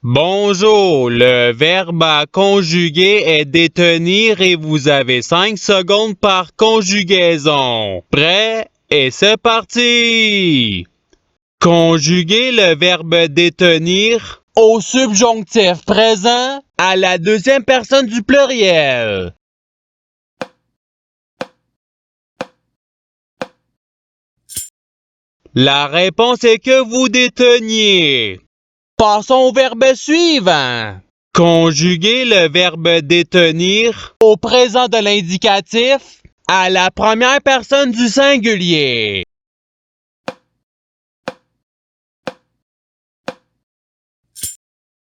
Bonjour, le verbe à conjuguer est détenir et vous avez 5 secondes par conjugaison. Prêt? Et c'est parti! Conjuguer le verbe détenir au subjonctif présent à la deuxième personne du pluriel. La réponse est que vous déteniez. Passons au verbe suivant. Conjuguer le verbe détenir au présent de l'indicatif à la première personne du singulier.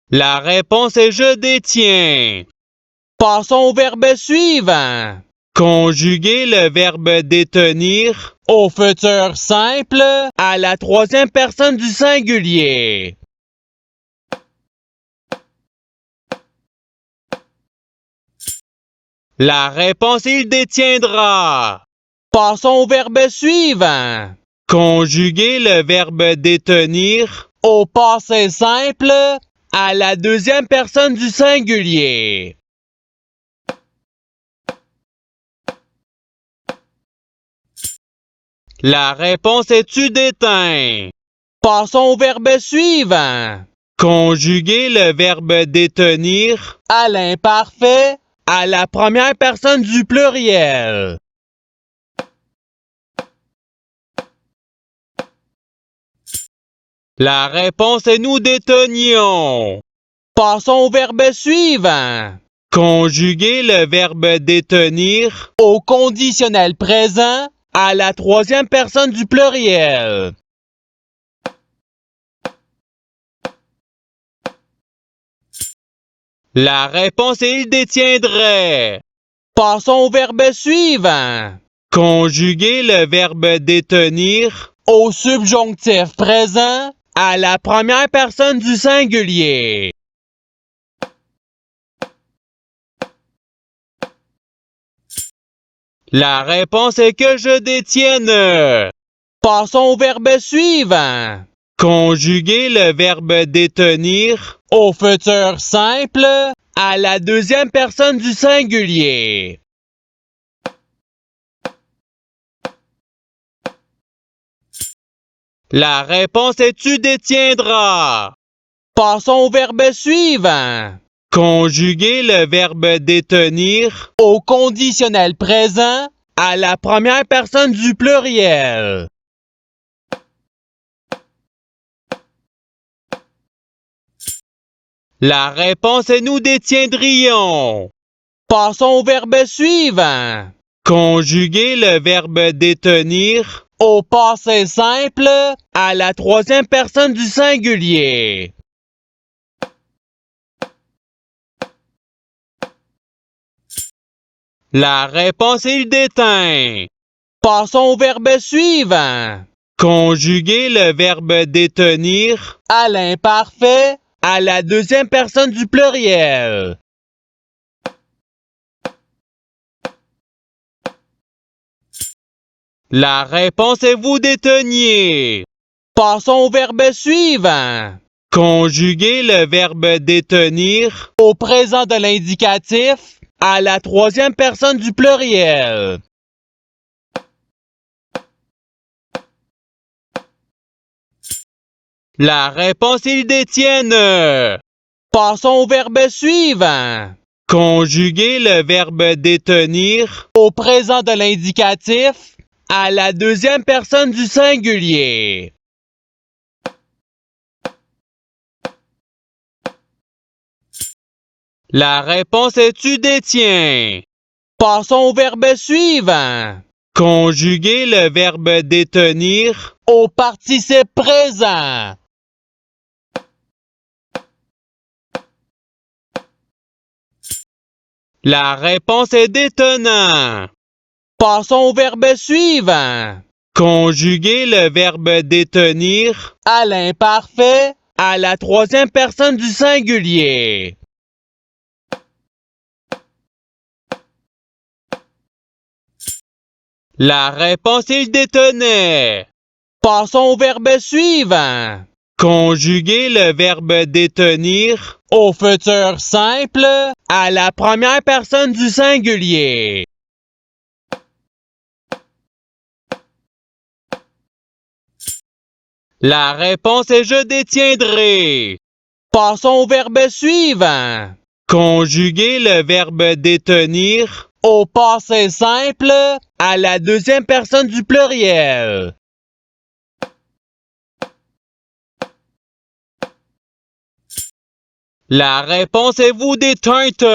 La réponse est je détiens. Passons au verbe suivant. Conjuguer le verbe détenir au futur simple à la troisième personne du singulier. La réponse est il détiendra. Passons au verbe suivant. Conjuguer le verbe détenir au passé simple à la deuxième personne du singulier. La réponse est tu déteins. Passons au verbe suivant. Conjuguer le verbe détenir à l'imparfait à la première personne du pluriel. La réponse est nous détenions. Passons au verbe suivant. Conjuguer le verbe détenir au conditionnel présent à la troisième personne du pluriel. La réponse est il détiendrait. Passons au verbe suivant. Conjuguer le verbe détenir au subjonctif présent à la première personne du singulier. La réponse est que je détienne. Passons au verbe suivant. Conjuguer le verbe détenir au futur simple à la deuxième personne du singulier. La réponse est tu détiendras. Passons au verbe suivant. Conjuguer le verbe détenir au conditionnel présent à la première personne du pluriel. La réponse est nous détiendrions. Passons au verbe suivant. Conjuguer le verbe détenir au passé simple à la troisième personne du singulier. La réponse est il déteint. Passons au verbe suivant. Conjuguer le verbe détenir à l'imparfait à la deuxième personne du pluriel. La réponse est vous déteniez. Passons au verbe suivant. Conjuguer le verbe détenir au présent de l'indicatif à la troisième personne du pluriel. La réponse est ils détiennent. Passons au verbe suivant. Conjuguer le verbe détenir au présent de l'indicatif à la deuxième personne du singulier. La réponse est tu détiens. Passons au verbe suivant. Conjuguer le verbe détenir au participe présent. La réponse est détenant. Passons au verbe suivant. Conjuguer le verbe détenir à l'imparfait à la troisième personne du singulier. La réponse est il détenait. Passons au verbe suivant. Conjuguez le verbe détenir au futur simple à la première personne du singulier. La réponse est je détiendrai. Passons au verbe suivant. Conjuguez le verbe détenir au passé simple à la deuxième personne du pluriel. La réponse est vous déteinte.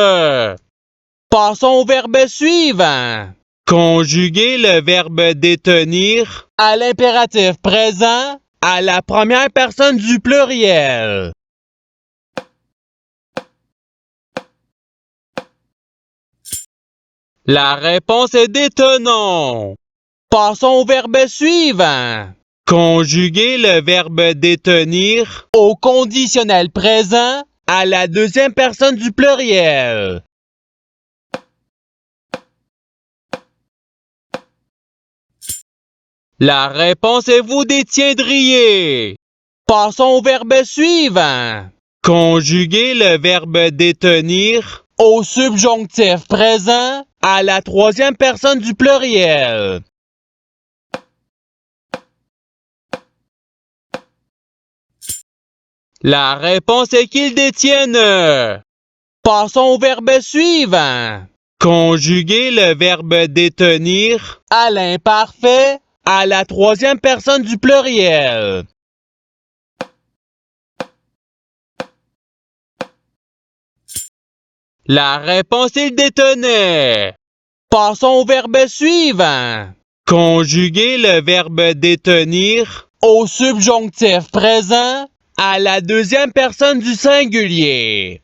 Passons au verbe suivant. Conjuguez le verbe détenir à l'impératif présent à la première personne du pluriel. La réponse est détenons. Passons au verbe suivant. Conjuguez le verbe détenir au conditionnel présent à la deuxième personne du pluriel. La réponse est vous détiendriez. Passons au verbe suivant. Conjuguez le verbe détenir au subjonctif présent à la troisième personne du pluriel. La réponse est qu'ils détiennent. Passons au verbe suivant. Conjuguez le verbe détenir à l'imparfait à la troisième personne du pluriel. La réponse il détenait. Passons au verbe suivant. Conjuguez le verbe détenir au subjonctif présent à la deuxième personne du singulier.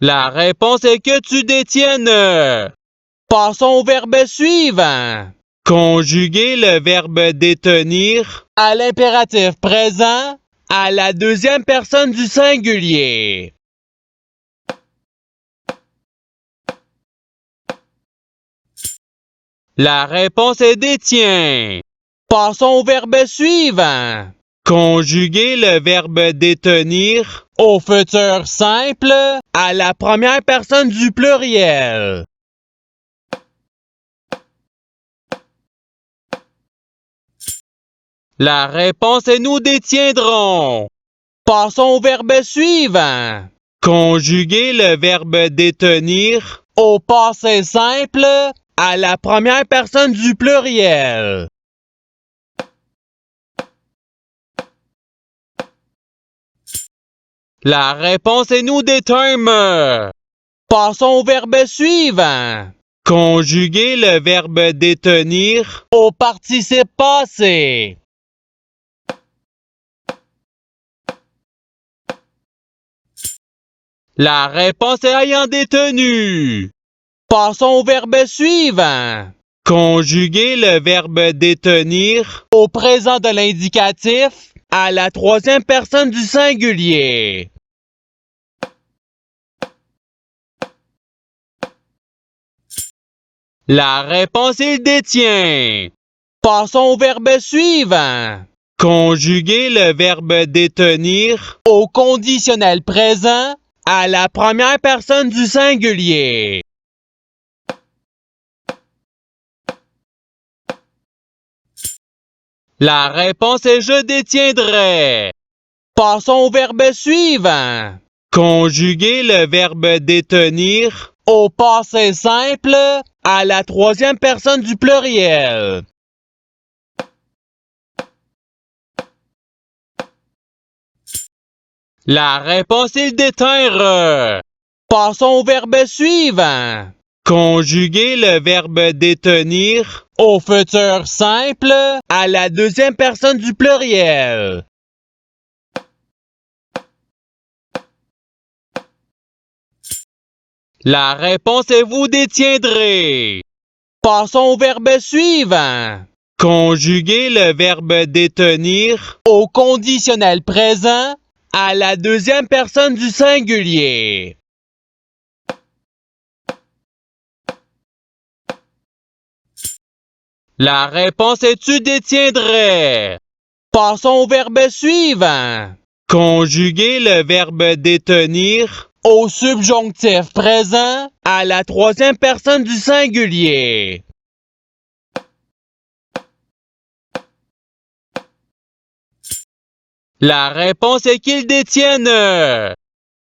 La réponse est que tu détiennes. Passons au verbe suivant. Conjuguez le verbe détenir à l'impératif présent à la deuxième personne du singulier. La réponse est détient. Passons au verbe suivant. Conjuguez le verbe détenir au futur simple à la première personne du pluriel. La réponse est nous détiendrons. Passons au verbe suivant. Conjuguez le verbe détenir au passé simple à la première personne du pluriel. La réponse est nous déterme. Passons au verbe suivant. Conjuguez le verbe détenir au participe passé. La réponse est ayant détenu. Passons au verbe suivant. Conjuguez le verbe détenir au présent de l'indicatif à la troisième personne du singulier. La réponse il détient. Passons au verbe suivant. Conjuguez le verbe détenir au conditionnel présent à la première personne du singulier. La réponse est je détiendrai. Passons au verbe suivant. Conjuguez le verbe détenir au passé simple à la troisième personne du pluriel. La réponse est déteindre. Passons au verbe suivant. Conjuguez le verbe détenir au futur simple à la deuxième personne du pluriel. La réponse est vous détiendrez. Passons au verbe suivant. Conjuguez le verbe détenir au conditionnel présent à la deuxième personne du singulier. La réponse est tu détiendrais. Passons au verbe suivant. Conjuguer le verbe détenir au subjonctif présent à la troisième personne du singulier. La réponse est qu'ils détiennent.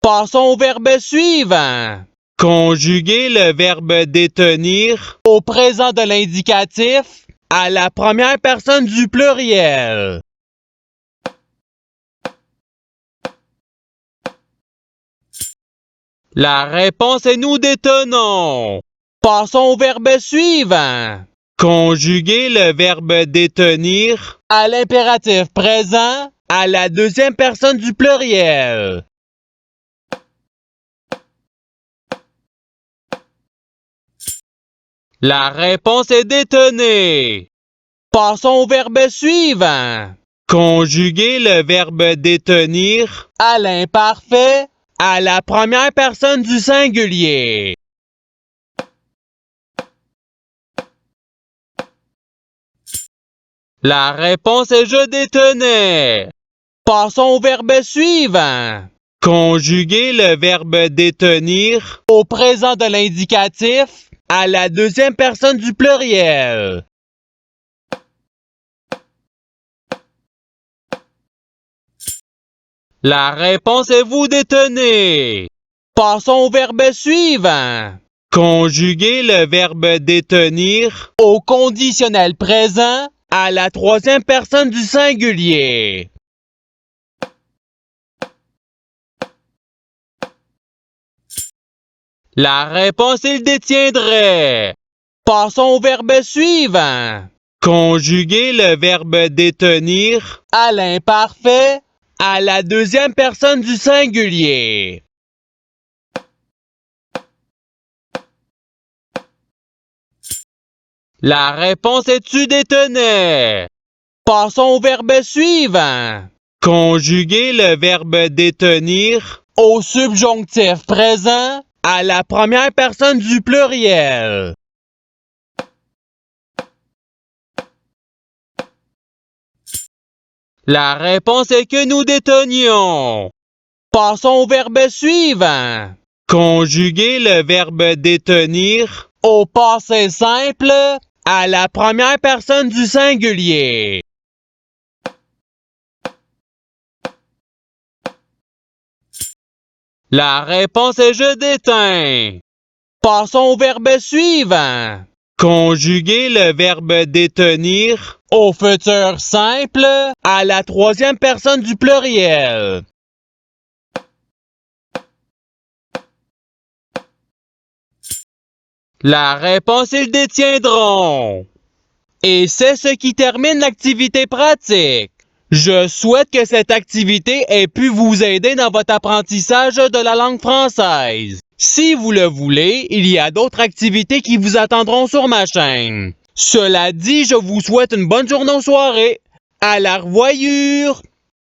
Passons au verbe suivant. Conjuguer le verbe détenir au présent de l'indicatif à la première personne du pluriel. La réponse est nous détenons. Passons au verbe suivant. Conjuguer le verbe détenir à l'impératif présent à la deuxième personne du pluriel. La réponse est détenez. Passons au verbe suivant. Conjuguer le verbe détenir à l'imparfait à la première personne du singulier. La réponse est je détenais. Passons au verbe suivant. Conjuguer le verbe détenir au présent de l'indicatif à la deuxième personne du pluriel. La réponse est vous détenez. Passons au verbe suivant. Conjuguer le verbe détenir au conditionnel présent à la troisième personne du singulier. La réponse est il détiendrait. Passons au verbe suivant. Conjuguer le verbe détenir à l'imparfait à la deuxième personne du singulier. La réponse est tu détenais. Passons au verbe suivant. Conjuguer le verbe détenir au subjonctif présent à la première personne du pluriel. La réponse est que nous détenions. Passons au verbe suivant. Conjuguer le verbe détenir au passé simple à la première personne du singulier. La réponse est je déteins. Passons au verbe suivant. Conjuguer le verbe détenir au futur simple à la troisième personne du pluriel. La réponse ils détiendront. Et c'est ce qui termine l'activité pratique. Je souhaite que cette activité ait pu vous aider dans votre apprentissage de la langue française. Si vous le voulez, il y a d'autres activités qui vous attendront sur ma chaîne. Cela dit, je vous souhaite une bonne journée ou soirée. À la revoyure!